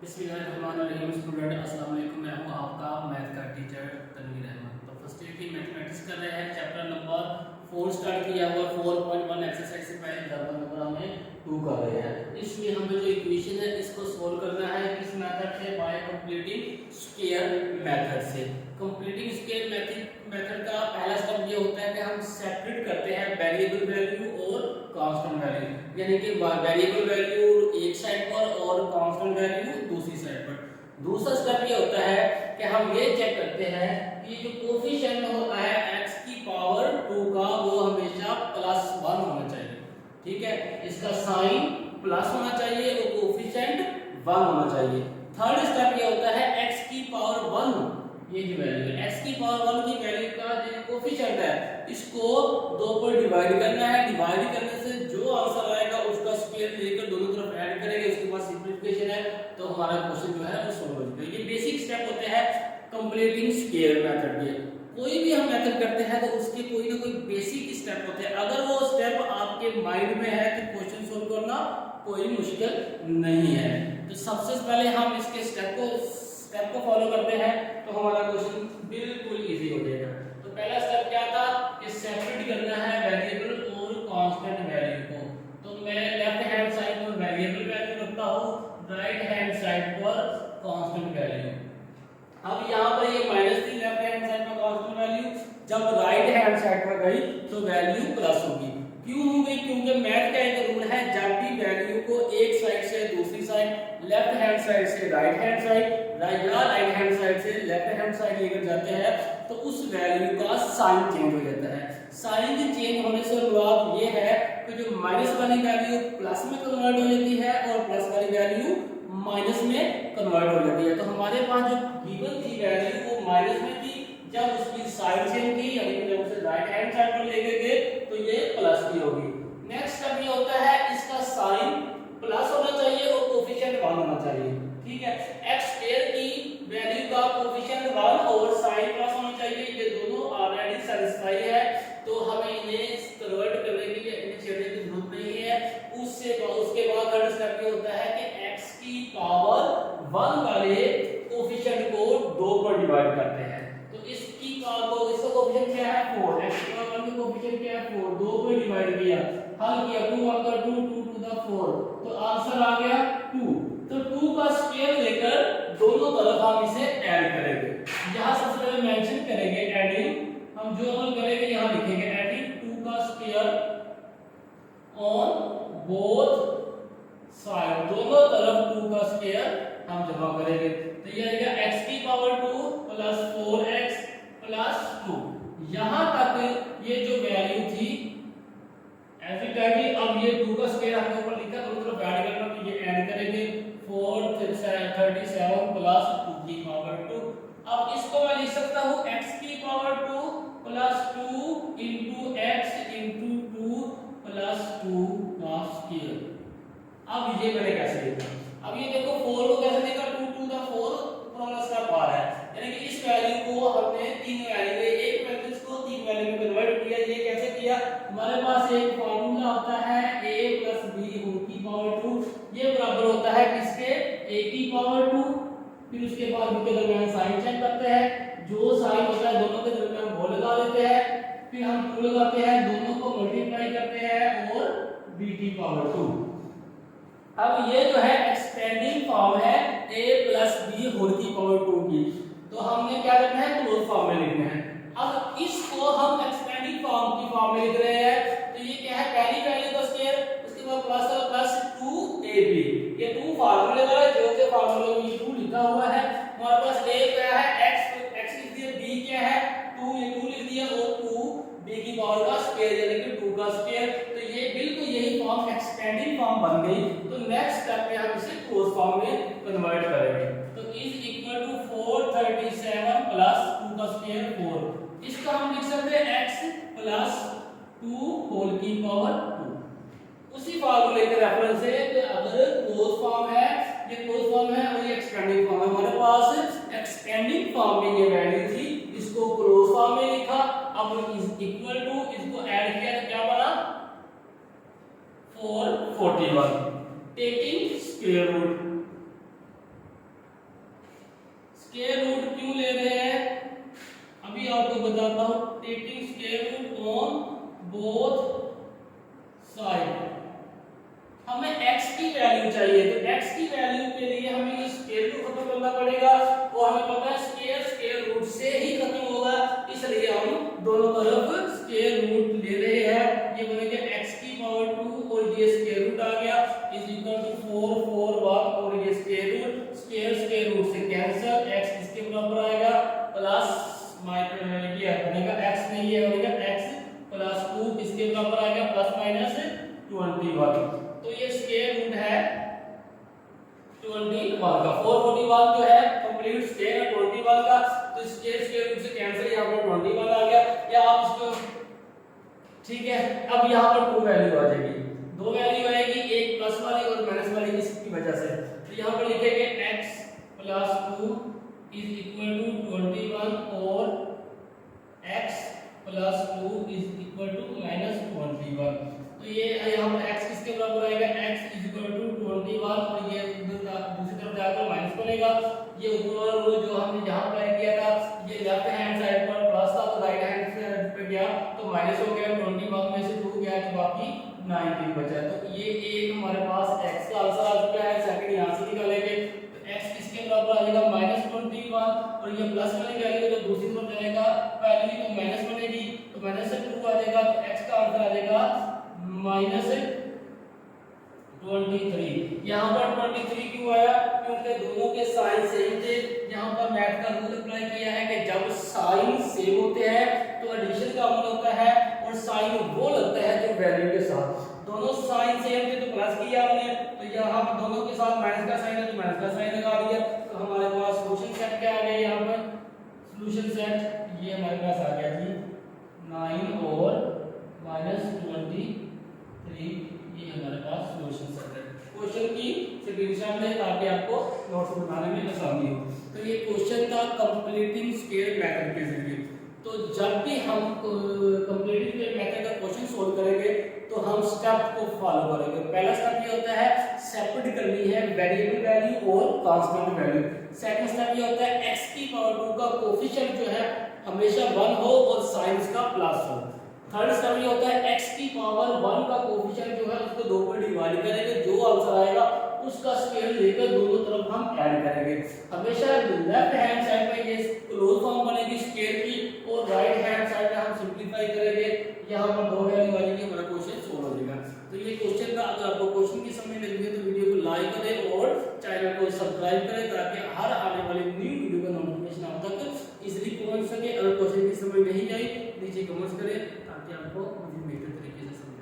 बिस्मिल्लाहिर्रहमानिर्रहीम। स्टूडेंट अस्सलाम वालेकुम, मैं हूं आपका मैथ का टीचर तनवीर अहमद। तो फर्स्ट ईयर की मैथमेटिक्स कर रहे हैं, चैप्टर नंबर 4 स्टार्ट किया हुआ। 4.1 एक्सरसाइज से पहले एग्जाम्पल नंबर हमें 2 कर रहे हैं। इसमें हमें जो इक्वेशन है इसको सोल्व करना है किस मेथड से? बाय कंप्लीटिंग स्क्वायर मेथड से। कंप्लीटिंग स्क्वायर मेथड का पहला स्टेप ये होता है कि हम सेपरेट करते हैं वेरिएबल वैल्यू और कांस्टेंट वैल्यू, यानी कि वेरिएबल वैल्यू एक साइड पर और कांस्टेंट वैल्यू दूसरी साइड पर। दूसरा स्टेप ये होता है कि हम ये चेक करते हैं कि जो कोफिशिएंट होता है x की पावर 2 का वो हमेशा +1 होना चाहिए। ठीक है, इसका साइन प्लस होना चाहिए और कोफिशिएंट 1 होना चाहिए। थर्ड स्टेप ये होता है x की पावर 1, ये जो वैल्यू है x की पावर 1 की वैल्यू का जो कोफिशिएंट है इसको 2 पर डिवाइड करना है। डिवाइड करने से जो आंसर आएगा उसका स्क्वायर लेकर दोनों तरफ ऐड करेंगे, उसके बाद सिंपलीफिकेशन है तो हमारा क्वेश्चन जो है वो सॉल्व हो जाएगा। ये बेसिक स्टेप होते हैं कंप्लीटिंग स्क्वायर मेथड के। कोई भी हम मेथड करते हैं तो उसके कोई ना कोई बेसिक स्टेप होते हैं। अगर वो स्टेप आपके माइंड में है तो क्वेश्चन सॉल्व करना कोई मुश्किल नहीं है। तो सबसे पहले हम इसके स्टेप को फॉलो करते हैं तो हमारा क्वेश्चन बिल्कुल इजी हो जाएगा। तो पहला स्टेप क्या था कि सेपरेट करना है वेरिएबल और कांस्टेंट वैल्यू को। तो मैं लेफ्ट हैंड साइड पर वेरिएबल वैल्यू रखता हूं, राइट हैंड साइड पर कांस्टेंट वैल्यू। अब यहां पर ये माइनस थी लेफ्ट हैंड साइड पर कांस्टेंट वैल्यू, जब राइट हैंड साइड पर गई तो वैल्यू प्लस होगी। क्यों हो गई? क्योंकि मैथ का एक रूल है, जब भी वैल्यू को एक साइड से दूसरी साइड, लेफ्ट हैंड साइड से राइट हैंड साइड या राइट हैंड साइड से लेफ्ट हैंड साइड लेकर जाते हैं तो उस वैल्यू का साइन चेंज हो जाता है। साइन के चेंज होने से मुराद ये है कि जो माइनस वाली वैल्यू प्लस में कन्वर्ट हो जाती है और प्लस वाली वैल्यू माइनस में कन्वर्ट हो जाती है। तो हमारे पास जो गिवन थी वैल्यू वो माइनस में थी, जब उसकी साइन चेंज की यानी कि जब उसे राइट हैंड साइड पर लेके गए तो ये प्लस की होगी। नेक्स्ट स्टेप ये होता है इसका साइन प्लस होना चाहिए और कोफिशिएंट 1 होना चाहिए। ठीक है, x स्क्वायर की वैल्यू का कोफिशिएंट 1 और साइन प्लस होना चाहिए। ये दोनों ऑलरेडी सैटिस्फाई है तो हमें इन्हें कन्वर्ट करने के लिए इन्हें छेड़ने की जरूरत नहीं है। उसके बाद थर्ड स्टेप ये होता है कि x की पावर 1 वाले कोफिशिएंट को 2 पर डिवाइड करते हैं। तो इसका कोफिशिएंट क्या है? 4। x की पावर 1 का कोफिशिएंट क्या है? 4। 2 पर डिवाइड किया, हल किया, 2 1 का 2, 2 टू द 4, तो आंसर आ गया 2। तो 2 का स्क्वायर लेकर दोनों तरफ हम इसे ऐड करेंगे। यहां सबसे पहले मेंशन करेंगे एडिंग, हम जो अमल करेंगे यहां लिखेंगे एडिंग 2 का स्क्वायर ऑन बोथ साइड, दोनों तरफ 2 का स्क्वायर हम जमा करेंगे। तो ये आएगा x की पावर 2 प्लस 4x प्लस 2। यहां तक ये जो वैल्यू थी एग्जैक्टली, अब ये 2 का स्क्वायर हमने ऊपर लिखा दोनों तरफ ऐड करना, तो ये ऐड करेंगे 4 37 प्लस 2 की पावर 2। अब इसको मैं लिख सकता हूं x की power 2 plus 2 into x into 2 plus 2 का स्क्वायर। अब ये मैंने कैसे लिखा? अब ये देखो 4 को कैसे लिखा? 2 टू द 4 प्लस का पावर है, यानी कि इस वैल्यू को हमने तीन वैल्यू में एक मैट्रिक्स को तीन वैल्यू में कन्वर्ट किया। ये कैसे किया? हमारे पास एक फार्मूला होता है a + b होल की पावर 2, ये बराबर होता है किसके? a की पावर 2। फिर उसके बाद b के दरमियान साइन चेंज करते हैं, जो साइन होता है दोनों के दरमियान वो लगा देते हैं, फिर हम 2 लगाते हैं, दोनों को मल्टीप्लाई करते हैं और b की पावर 2। अब ये जो है एक्सपेंडिंग फॉर्म है a + b होल की पावर 2 की, तो हमने क्या करना है? क्लोज फॉर्म में लिखना है। अब इसको हम एक्सपेंडिंग फॉर्म की फॉर्म में लिख रहे हैं, तो ये क्या है? पहली वैल्यू का स्क्वायर, उसके बाद प्लस 2ab, ये 2 फार्मूले का है, जो के फार्मूले में ये 2 लिखा हुआ है। हमारे पास a क्या है? x लिख दिया, b क्या है? 2, ये 2 लिख दिया और 2b की पावर का स्क्वायर यानी कि 2 का स्क्वायर। तो ये बिल्कुल यही फॉर्म एक्सपेंडिंग फॉर्म बन गई। तो नेक्स्ट स्टेप में हम इसे क्लोज फॉर्म में कन्वर्ट करेंगे। तो इज इक्वल टू 437 प्लस 2 का स्क्वायर 4। इसका हम लिख सकते हैं x प्लस 2 होल की पावर 2। उसी फार्मूले के रेफरेंस से कि अगर क्लोज फॉर्म है, ये क्लोज फॉर्म है और ये एक्सपेंडिंग फॉर्म है, हमारे पास एक्सपेंडिंग फॉर्म में ये वैल्यू थी, इसको क्लोज फॉर्म में लिखा। अब इज इक्वल टू, इसको ऐड किया तो क्या बना? 441 taking square root. Square root क्यों ले रहे हैं अभी आपको बताता हूं। Taking square root on both side. हमें x की वैल्यू चाहिए, तो x की वैल्यू के लिए हमें ये स्क्वायर रूट खत्म करना पड़ेगा और हमें पता है स्क्वायर रूट से ही खत्म होगा, इसलिए हम दोनों तरफ स्क्वायर रूट ले रहे हैं। ये बनेगा x की पावर 2 और ये स्क्वायर रूट आ गया इज इक्वल टू 4 4 1 और ये स्क्वायर रूट से कैंसिल, x इसके बराबर आएगा प्लस ये बनेगा x नहीं है बनेगा x प्लस 2 इसके बराबर आएगा प्लस माइनस 21। तो ये स्क्वायर रूट है 21 का। 441 जो है कंप्लीट स्क्वायर है 21 का, तो स्क्वायर रूट से कैंसिल यहां पर 21 आ गया। या आप इसको ठीक है, अब यहां पर दो वैल्यू आ जाएगी, दो वैल्यू आएगी, एक प्लस वाली और माइनस वाली, इसकी वजह से तो यहां पर लिखेंगे x plus 2 is equal to 21 और x plus 2 is equal to minus 21। तो ये यहाँ पर x किसके बराबर आएगा x इज इक्वल टू 21 और ये दूसरी तरफ जाकर माइनस बनेगा। ये ऊपर वाला रूल जो हमने यहाँ अप्लाई किया था ये लेफ्ट हैंड साइड पर प्लस था तो राइट हैंड साइड पे गया तो माइनस हो गया, 21 में से 2 गया तो बाकी 19 बचा। तो ये एक हमारे पास x का आंसर आ चुका है। सेकंड यहां से निकालेंगे तो x किसके बराबर आ जाएगा -21 और ये प्लस वाली वैल्यू तो दूसरी तरफ जाएगा, पहली तो माइनस बनेगी तो माइनस से 2 आ जाएगा तो x का आंसर आ जाएगा -23। यहाँ पर 23 क्यों आया क्योंकि दोनों के साइन सेम थे। यहाँ पर मैथ का रूल अप्लाई किया है कि जब साइन सेम होते हैं तो एडिशन का अमल होता है और साइन वो लगता है जो वैल्यू के साथ। दोनों साइन सेम थे तो प्लस किया हमने, तो यहाँ पर दोनों के साथ माइनस का साइन है तो माइनस का साइन लगा दिया। तो हमारे पास सॉल्यूशन सेट क्या आ गया, यहाँ पर सॉल्यूशन सेट ये हमारे पास आ गया जी 9 और -23, ये हमारे पास सॉल्यूशन सेट है। क्वेश्चन की स्क्रीनशॉट लें ताकि आपको नोट्स बनाने में आसानी हो। तो ये क्वेश्चन था कंप्लीटिंग स्क्वायर मेथड के जरिए। तो जब भी हम कंप्लीटिंग स्क्वायर मेथड का क्वेश्चन सॉल्व करेंगे तो हम स्टेप को फॉलो करेंगे। पहला स्टेप ये होता है सेपरेट करनी है वेरिएबल वैल्यू और कांस्टेंट वैल्यू। सेकंड स्टेप ये होता है x की पावर 2 का कोएफिशिएंट जो है हमेशा 1 हो और साइन का प्लस हो। थर्ड स्टेप ये होता है x की पावर 1 का कोएफिशिएंट जो है उसको 2 पर डिवाइड करेंगे, जो आंसर आएगा उसका स्क्वायर लेकर दोनों तरफ हम ऐड करेंगे। हमेशा लेफ्ट हैंड साइड पे ये क्लोज फॉर्म बनेगी स्क्वायर की और राइट हैंड साइड पे हम सिंपलीफाई करेंगे। यहां पर दो वैल्यू आ जाएगी, हमारा क्वेश्चन सॉल्व हो जाएगा। तो ये क्वेश्चन का अगर आपको क्वेश्चन की समझ लगी है तो वीडियो को लाइक करें और चैनल को सब्सक्राइब करें ताकि हर आने वाली न्यू वीडियो का नोटिफिकेशन आप तक इजीली पहुंच सके। अगर क्वेश्चन की समझ नहीं आई नीचे कमेंट्स करें ताकि आपको मुझे बेहतर तरीके से समझ